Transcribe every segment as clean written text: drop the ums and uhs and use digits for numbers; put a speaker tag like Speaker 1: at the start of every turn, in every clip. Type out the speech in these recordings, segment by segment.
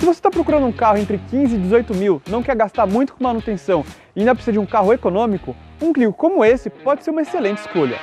Speaker 1: se você está procurando um carro entre 15 e 18 mil, não quer gastar muito com manutenção e ainda precisa de um carro econômico, um Clio como esse pode ser uma excelente escolha.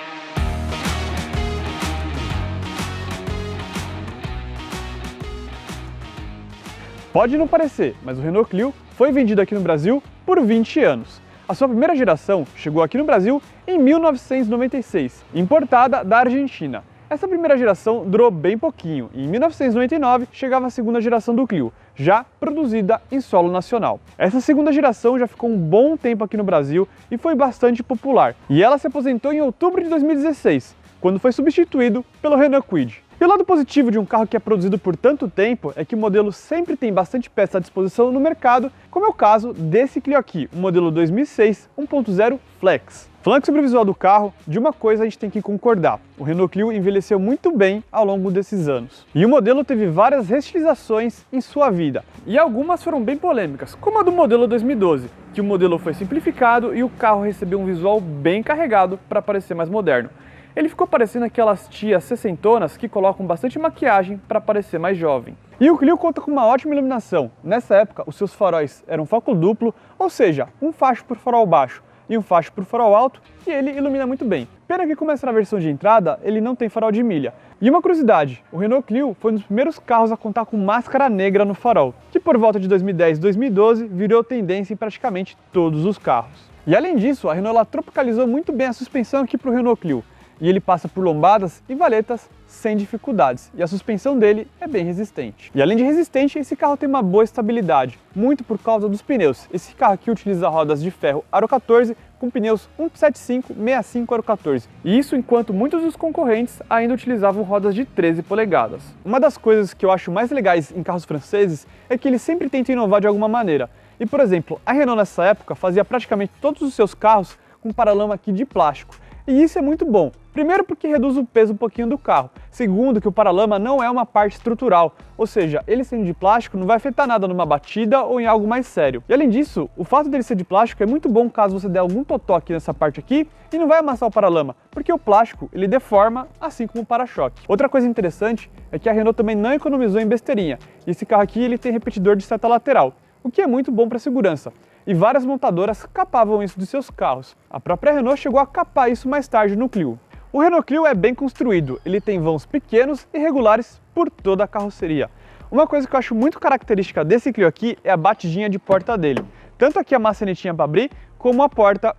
Speaker 1: Pode não parecer, mas o Renault Clio foi vendido aqui no Brasil por 20 anos. A sua primeira geração chegou aqui no Brasil em 1996, importada da Argentina. Essa primeira geração durou bem pouquinho e em 1999 chegava a segunda geração do Clio, já produzida em solo nacional. Essa segunda geração já ficou um bom tempo aqui no Brasil e foi bastante popular. E ela se aposentou em outubro de 2016, quando foi substituído pelo Renault Kwid. E o lado positivo de um carro que é produzido por tanto tempo é que o modelo sempre tem bastante peça à disposição no mercado, como é o caso desse Clio aqui, o modelo 2006 1.0 Flex. Falando sobre o visual do carro, de uma coisa a gente tem que concordar: o Renault Clio envelheceu muito bem ao longo desses anos. E o modelo teve várias restilizações em sua vida, e algumas foram bem polêmicas, como a do modelo 2012, que o modelo foi simplificado e o carro recebeu um visual bem carregado para parecer mais moderno. Ele ficou parecendo aquelas tias sessentonas que colocam bastante maquiagem para parecer mais jovem. E o Clio conta com uma ótima iluminação. Nessa época, os seus faróis eram foco duplo, ou seja, um facho por farol baixo e um facho por farol alto, e ele ilumina muito bem. Pena que, como essa na versão de entrada, ele não tem farol de milha. E uma curiosidade, o Renault Clio foi um dos primeiros carros a contar com máscara negra no farol, que por volta de 2010 e 2012 virou tendência em praticamente todos os carros. E além disso, a Renault tropicalizou muito bem a suspensão aqui para o Renault Clio, e ele passa por lombadas e valetas sem dificuldades, e a suspensão dele é bem resistente. E além de resistente, esse carro tem uma boa estabilidade, muito por causa dos pneus. Esse carro aqui utiliza rodas de ferro Aro 14 com pneus 175/65 Aro 14, e isso enquanto muitos dos concorrentes ainda utilizavam rodas de 13 polegadas. Uma das coisas que eu acho mais legais em carros franceses é que eles sempre tentam inovar de alguma maneira. E por exemplo, a Renault nessa época fazia praticamente todos os seus carros com paralama aqui de plástico. E isso é muito bom. Primeiro porque reduz o peso um pouquinho do carro. Segundo que o paralama não é uma parte estrutural, ou seja, ele sendo de plástico não vai afetar nada numa batida ou em algo mais sério. E além disso, o fato dele ser de plástico é muito bom caso você der algum totó aqui nessa parte aqui e não vai amassar o paralama, porque o plástico ele deforma assim como o para-choque. Outra coisa interessante é que a Renault também não economizou em besteirinha. E esse carro aqui ele tem repetidor de seta lateral, o que é muito bom para segurança. E várias montadoras capavam isso dos seus carros. A própria Renault chegou a capar isso mais tarde no Clio. O Renault Clio é bem construído, ele tem vãos pequenos e regulares por toda a carroceria. Uma coisa que eu acho muito característica desse Clio aqui é a batidinha de porta dele. Tanto aqui a maçanetinha para abrir, como a porta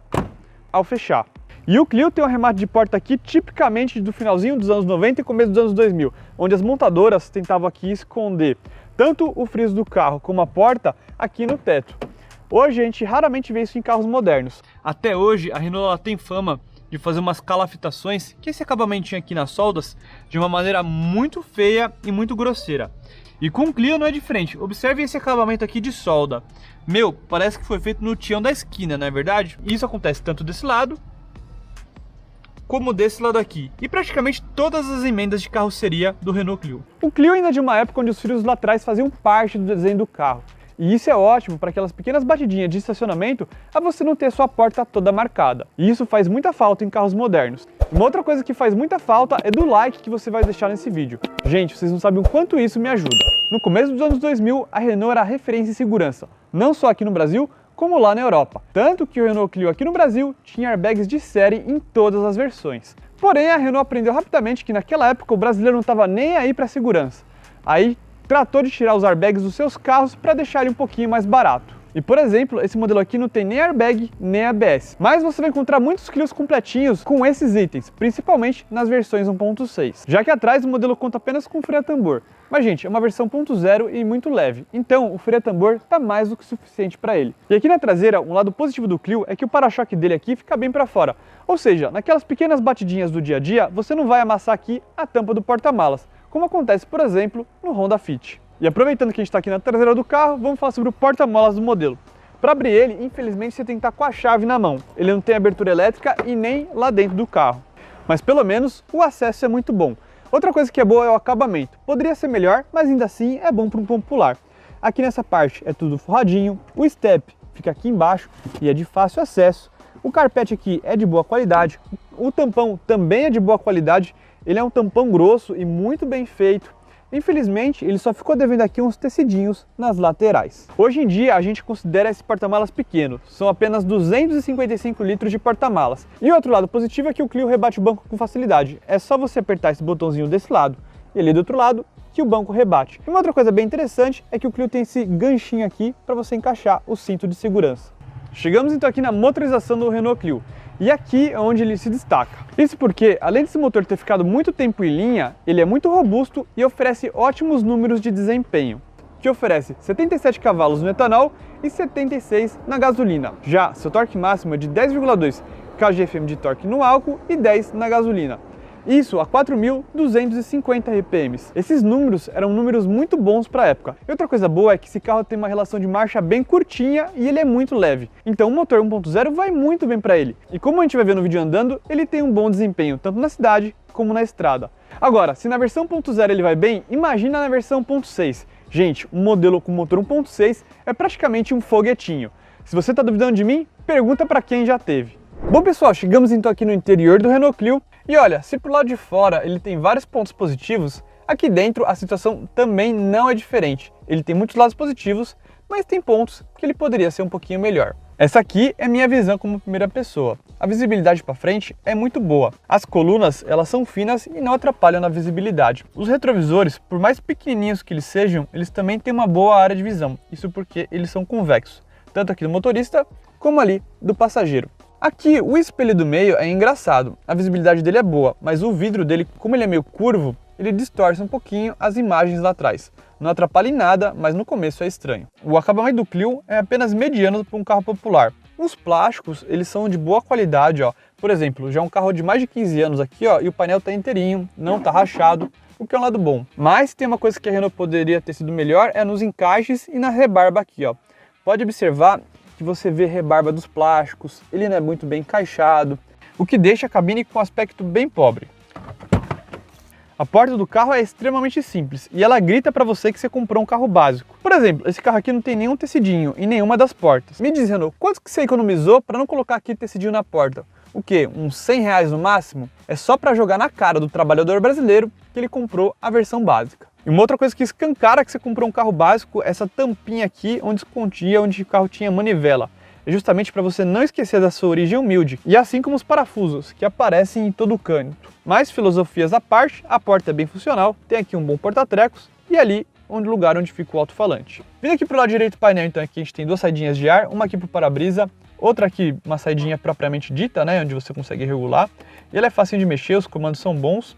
Speaker 1: ao fechar. E o Clio tem um remate de porta aqui tipicamente do finalzinho dos anos 90 e começo dos anos 2000, onde as montadoras tentavam aqui esconder tanto o friso do carro como a porta aqui no teto. Hoje a gente raramente vê isso em carros modernos. Até hoje a Renault tem fama de fazer umas calafetações, que é esse acabamentinho aqui nas soldas, de uma maneira muito feia e muito grosseira. E com o Clio não é diferente. Observe esse acabamento aqui de solda. Meu, parece que foi feito no tião da esquina, não é verdade? E isso acontece tanto desse lado como desse lado aqui, e praticamente todas as emendas de carroceria do Renault Clio. O Clio ainda é de uma época onde os frios laterais faziam parte do desenho do carro. E isso é ótimo para aquelas pequenas batidinhas de estacionamento a você não ter sua porta toda marcada. E isso faz muita falta em carros modernos. Uma outra coisa que faz muita falta é do like que você vai deixar nesse vídeo. Gente, vocês não sabem o quanto isso me ajuda. No começo dos anos 2000, a Renault era a referência em segurança, não só aqui no Brasil, como lá na Europa. Tanto que o Renault Clio aqui no Brasil tinha airbags de série em todas as versões. Porém, a Renault aprendeu rapidamente que naquela época o brasileiro não estava nem aí para segurança. Aí tratou de tirar os airbags dos seus carros para deixar ele um pouquinho mais barato. E por exemplo, esse modelo aqui não tem nem airbag nem ABS, mas você vai encontrar muitos Clios completinhos com esses itens, principalmente nas versões 1.6. Já que atrás o modelo conta apenas com freio a tambor, mas gente, é uma versão 1.0 e muito leve, então o freio a tambor está mais do que suficiente para ele. E aqui na traseira, um lado positivo do Clio é que o para-choque dele aqui fica bem para fora, ou seja, naquelas pequenas batidinhas do dia a dia, você não vai amassar aqui a tampa do porta-malas, como acontece, por exemplo, no Honda Fit. E aproveitando que a gente está aqui na traseira do carro, vamos falar sobre o porta-malas do modelo. Para abrir ele, infelizmente você tem que estar com a chave na mão. Ele não tem abertura elétrica e nem lá dentro do carro. Mas pelo menos o acesso é muito bom. Outra coisa que é boa é o acabamento. Poderia ser melhor, mas ainda assim é bom para um popular. Aqui nessa parte é tudo forradinho, o step fica aqui embaixo e é de fácil acesso. O carpete aqui é de boa qualidade, o tampão também é de boa qualidade. Ele é um tampão grosso e muito bem feito. Infelizmente, ele só ficou devendo aqui uns tecidinhos nas laterais. Hoje em dia, a gente considera esse porta-malas pequeno, são apenas 255 litros de porta-malas. E outro lado positivo é que o Clio rebate o banco com facilidade, é só você apertar esse botãozinho desse lado e ali do outro lado que o banco rebate. E uma outra coisa bem interessante é que o Clio tem esse ganchinho aqui para você encaixar o cinto de segurança. Chegamos então aqui na motorização do Renault Clio. E aqui é onde ele se destaca. Isso porque, além desse motor ter ficado muito tempo em linha, ele é muito robusto e oferece ótimos números de desempenho, que oferece 77 cavalos no etanol e 76 na gasolina. Já seu torque máximo é de 10,2 kgfm de torque no álcool e 10 na gasolina. Isso a 4.250 RPM. Esses números eram números muito bons para a época. E outra coisa boa é que esse carro tem uma relação de marcha bem curtinha e ele é muito leve. Então o motor 1.0 vai muito bem para ele. E como a gente vai ver no vídeo andando, ele tem um bom desempenho tanto na cidade como na estrada. Agora, se na versão 1.0 ele vai bem, imagina na versão 1.6. Gente, um modelo com motor 1.6 é praticamente um foguetinho. Se você está duvidando de mim, pergunta para quem já teve. Bom pessoal, chegamos então aqui no interior do Renault Clio e olha, se pro lado de fora ele tem vários pontos positivos, aqui dentro a situação também não é diferente. Ele tem muitos lados positivos, mas tem pontos que ele poderia ser um pouquinho melhor. Essa aqui é minha visão como primeira pessoa. A visibilidade para frente é muito boa. As colunas, elas são finas e não atrapalham na visibilidade. Os retrovisores, por mais pequenininhos que eles sejam, eles também têm uma boa área de visão. Isso porque eles são convexos, tanto aqui do motorista como ali do passageiro. Aqui, o espelho do meio é engraçado, a visibilidade dele é boa, mas o vidro dele, como ele é meio curvo, ele distorce um pouquinho as imagens lá atrás. Não atrapalha em nada, mas no começo é estranho. O acabamento do Clio é apenas mediano para um carro popular. Os plásticos, eles são de boa qualidade, ó. Por exemplo, já é um carro de mais de 15 anos aqui, ó, e o painel tá inteirinho, não tá rachado, o que é um lado bom. Mas tem uma coisa que a Renault poderia ter sido melhor, é nos encaixes e na rebarba aqui, ó. Pode observar que você vê rebarba dos plásticos, ele não é muito bem encaixado, o que deixa a cabine com um aspecto bem pobre. A porta do carro é extremamente simples e ela grita para você que você comprou um carro básico. Por exemplo, esse carro aqui não tem nenhum tecidinho em nenhuma das portas. Me diz, Renault, quanto que você economizou para não colocar aqui tecidinho na porta? O que? Uns R$100 no máximo? É só para jogar na cara do trabalhador brasileiro que ele comprou a versão básica. E uma outra coisa que escancara que você comprou um carro básico é essa tampinha aqui onde escondia onde o carro tinha manivela. É justamente para você não esquecer da sua origem humilde, e assim como os parafusos, que aparecem em todo o canto. Mas filosofias à parte, a porta é bem funcional, tem aqui um bom porta-trecos e ali o lugar onde fica o alto-falante. Vindo aqui para o lado direito do painel, então aqui a gente tem duas saidinhas de ar, uma aqui para o para-brisa, outra aqui uma saidinha propriamente dita, né, onde você consegue regular. Ele é fácil de mexer, os comandos são bons.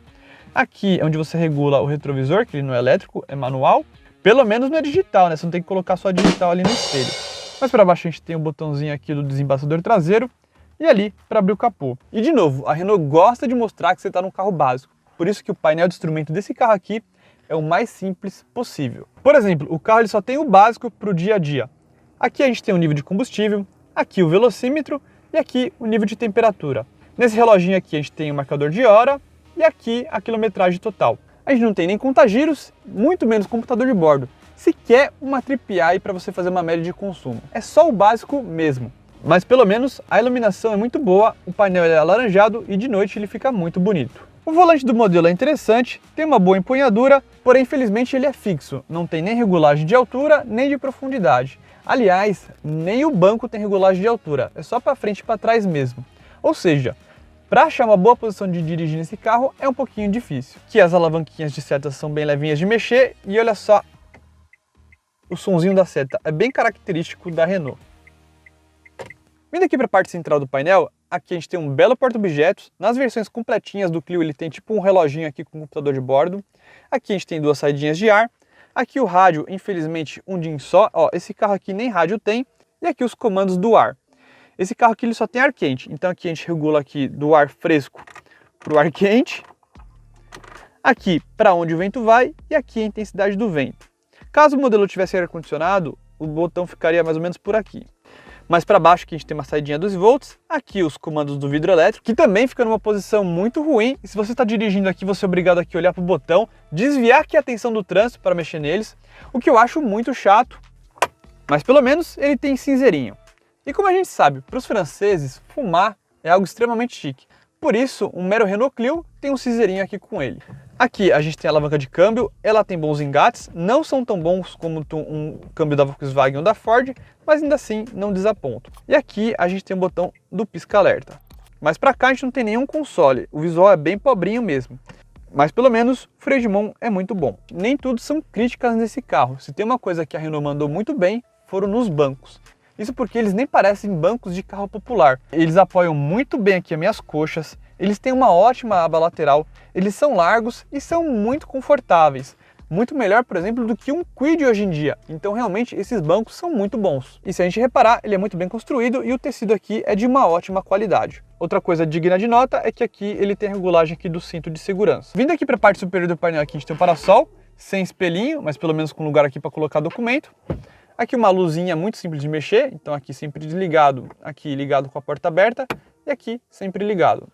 Speaker 1: Aqui é onde você regula o retrovisor, que ele não é elétrico, é manual. Pelo menos não é digital, né? Você não tem que colocar só digital ali no espelho. Mais para baixo a gente tem o botãozinho aqui do desembaçador traseiro e ali para abrir o capô. E de novo, a Renault gosta de mostrar que você está num carro básico. Por isso que o painel de instrumento desse carro aqui é o mais simples possível. Por exemplo, o carro ele só tem o básico para o dia a dia. Aqui a gente tem o nível de combustível, aqui o velocímetro e aqui o nível de temperatura. Nesse reloginho aqui a gente tem o marcador de hora e aqui a quilometragem total. A gente não tem nem conta-giros, muito menos computador de bordo. Sequer uma trip eye para você fazer uma média de consumo. É só o básico mesmo. Mas pelo menos a iluminação é muito boa, o painel é alaranjado e de noite ele fica muito bonito. O volante do modelo é interessante, tem uma boa empunhadura, porém infelizmente ele é fixo. Não tem nem regulagem de altura nem de profundidade. Aliás, nem o banco tem regulagem de altura, é só para frente e para trás mesmo. Ou seja, para achar uma boa posição de dirigir nesse carro é um pouquinho difícil. Aqui as alavanquinhas de seta são bem levinhas de mexer e olha só o sonzinho da seta, é bem característico da Renault. Vindo aqui para a parte central do painel, aqui a gente tem um belo porta-objetos. Nas versões completinhas do Clio ele tem tipo um reloginho aqui com computador de bordo. Aqui a gente tem duas saidinhas de ar. Aqui o rádio, infelizmente, um DIN só. Ó, esse carro aqui nem rádio tem. E aqui os comandos do ar. Esse carro aqui ele só tem ar quente, então aqui a gente regula aqui do ar fresco para o ar quente. Aqui para onde o vento vai e aqui a intensidade do vento. Caso o modelo tivesse ar-condicionado, o botão ficaria mais ou menos por aqui. Mais para baixo aqui a gente tem uma saidinha 12 volts, aqui os comandos do vidro elétrico, que também fica numa posição muito ruim, e se você está dirigindo aqui, você é obrigado aqui a olhar para o botão, desviar aqui a atenção do trânsito para mexer neles, o que eu acho muito chato, mas pelo menos ele tem cinzeirinho. E como a gente sabe, para os franceses, fumar é algo extremamente chique. Por isso, um mero Renault Clio tem um cinzeirinho aqui com ele. Aqui a gente tem a alavanca de câmbio, ela tem bons engates, não são tão bons como um câmbio da Volkswagen ou da Ford, mas ainda assim não desapontam. E aqui a gente tem o botão do pisca-alerta. Mas para cá a gente não tem nenhum console, o visual é bem pobrinho mesmo. Mas pelo menos o freio de mão é muito bom. Nem tudo são críticas nesse carro, se tem uma coisa que a Renault mandou muito bem, foram nos bancos. Isso porque eles nem parecem bancos de carro popular. Eles apoiam muito bem aqui as minhas coxas, eles têm uma ótima aba lateral, eles são largos e são muito confortáveis. Muito melhor, por exemplo, do que um Kwid hoje em dia. Então realmente esses bancos são muito bons. E se a gente reparar, ele é muito bem construído e o tecido aqui é de uma ótima qualidade. Outra coisa digna de nota é que aqui ele tem a regulagem aqui do cinto de segurança. Vindo aqui para a parte superior do painel aqui a gente tem o parasol, sem espelhinho, mas pelo menos com lugar aqui para colocar documento. Aqui uma luzinha muito simples de mexer, então aqui sempre desligado, aqui ligado com a porta aberta e aqui sempre ligado.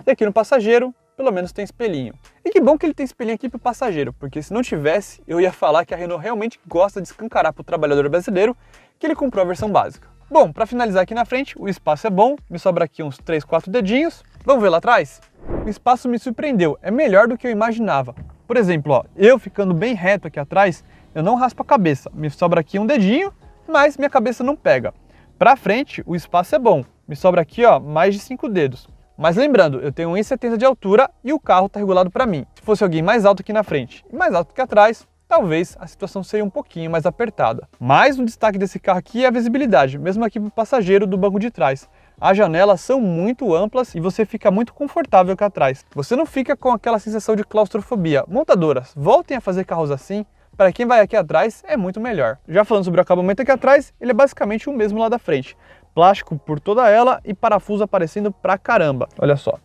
Speaker 1: E aqui no passageiro, pelo menos tem espelhinho. E que bom que ele tem espelhinho aqui para o passageiro, porque se não tivesse, eu ia falar que a Renault realmente gosta de escancarar para o trabalhador brasileiro que ele comprou a versão básica. Bom, para finalizar aqui na frente, o espaço é bom, me sobra aqui uns 3, 4 dedinhos. Vamos ver lá atrás? O espaço me surpreendeu, é melhor do que eu imaginava. Por exemplo, ó, eu ficando bem reto aqui atrás, eu não raspo a cabeça, me sobra aqui um dedinho, mas minha cabeça não pega. Para frente, o espaço é bom, me sobra aqui ó, mais de 5 dedos. Mas lembrando, eu tenho 1,70 de altura e o carro está regulado para mim. Se fosse alguém mais alto aqui na frente e mais alto que atrás, talvez a situação seria um pouquinho mais apertada. Mas um destaque desse carro aqui é a visibilidade, mesmo aqui para o passageiro do banco de trás. As janelas são muito amplas e você fica muito confortável aqui atrás. Você não fica com aquela sensação de claustrofobia. Montadoras, voltem a fazer carros assim. Para quem vai aqui atrás, é muito melhor. Já falando sobre o acabamento aqui atrás, ele é basicamente o mesmo lá da frente. Plástico por toda ela e parafuso aparecendo pra caramba. Olha só.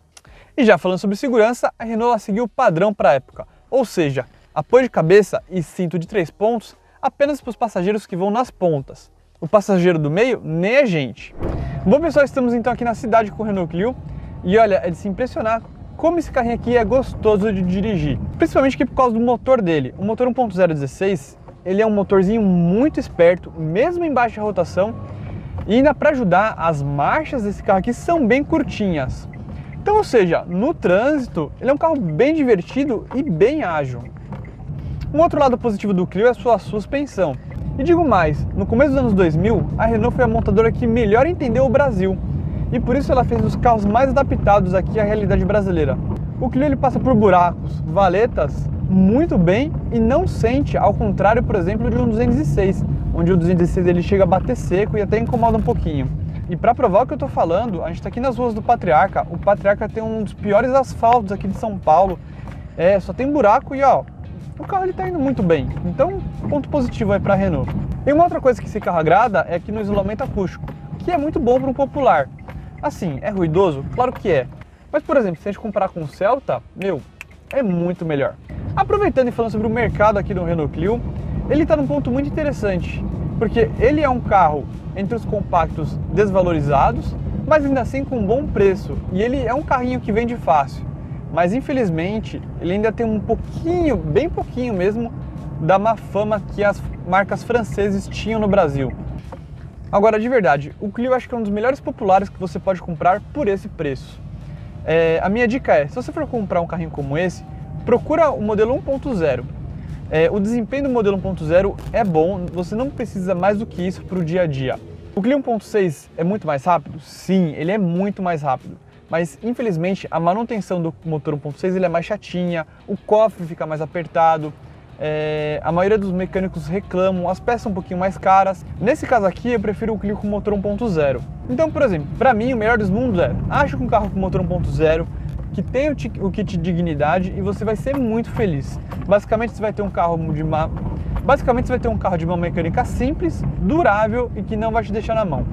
Speaker 1: E já falando sobre segurança, a Renault seguiu o padrão para a época. Ou seja, apoio de cabeça e cinto de 3 pontos apenas para os passageiros que vão nas pontas. O passageiro do meio, nem a gente. Bom pessoal, estamos então aqui na cidade com o Renault Clio. E olha, é de se impressionar como esse carrinho aqui é gostoso de dirigir, principalmente aqui por causa do motor dele. O motor 1.0 16, ele é um motorzinho muito esperto, mesmo em baixa rotação, e ainda para ajudar, as marchas desse carro aqui são bem curtinhas. Então, ou seja, no trânsito, ele é um carro bem divertido e bem ágil. Um outro lado positivo do Clio é a sua suspensão. E digo mais, no começo dos anos 2000, a Renault foi a montadora que melhor entendeu o Brasil. E por isso ela fez os carros mais adaptados aqui à realidade brasileira. O Clio ele passa por buracos, valetas, muito bem e não sente, ao contrário, por exemplo, de um 206, onde o 206 ele chega a bater seco e até incomoda um pouquinho. E para provar o que eu estou falando, a gente está aqui nas ruas do Patriarca. O Patriarca tem um dos piores asfaltos aqui de São Paulo. Só tem buraco e ó, o carro ele está indo muito bem. Então, ponto positivo aí para a Renault. E uma outra coisa que esse carro agrada é que no isolamento acústico, que é muito bom para um popular. Assim, é ruidoso? Claro que é. Mas, por exemplo, se a gente comparar com o Celta, é muito melhor. Aproveitando e falando sobre o mercado aqui do Renault Clio, ele está num ponto muito interessante, porque ele é um carro entre os compactos desvalorizados, mas ainda assim com um bom preço. E ele é um carrinho que vende fácil. Mas, infelizmente, ele ainda tem um pouquinho, bem pouquinho mesmo, da má fama que as marcas francesas tinham no Brasil. Agora, de verdade, o Clio acho que é um dos melhores populares que você pode comprar por esse preço. A minha dica é, se você for comprar um carrinho como esse, procura o modelo 1.0. O desempenho do modelo 1.0 é bom, você não precisa mais do que isso para o dia a dia. O Clio 1.6 é muito mais rápido? Sim, ele é muito mais rápido. Mas, infelizmente, a manutenção do motor 1.6 ele é mais chatinha, o cofre fica mais apertado, a maioria dos mecânicos reclamam, as peças são um pouquinho mais caras. Nesse caso aqui, eu prefiro o Clio com motor 1.0. Então, por exemplo, para mim, o melhor dos mundos acha um carro com motor 1.0, que tem o kit dignidade e você vai ser muito feliz. Basicamente, você vai ter um carro de uma mecânica simples, durável e que não vai te deixar na mão.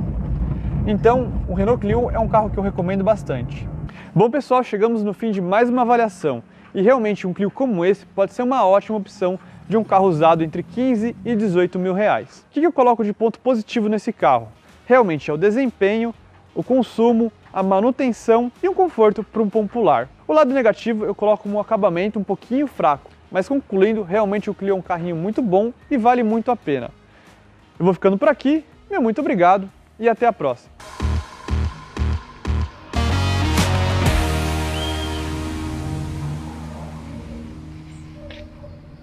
Speaker 1: Então, o Renault Clio é um carro que eu recomendo bastante. Bom pessoal, chegamos no fim de mais uma avaliação. E realmente um Clio como esse pode ser uma ótima opção de um carro usado entre 15 e 18 mil reais. O que eu coloco de ponto positivo nesse carro? Realmente é o desempenho, o consumo, a manutenção e um conforto para um popular. O lado negativo eu coloco um acabamento um pouquinho fraco, mas concluindo, realmente o Clio é um carrinho muito bom e vale muito a pena. Eu vou ficando por aqui, muito obrigado e até a próxima.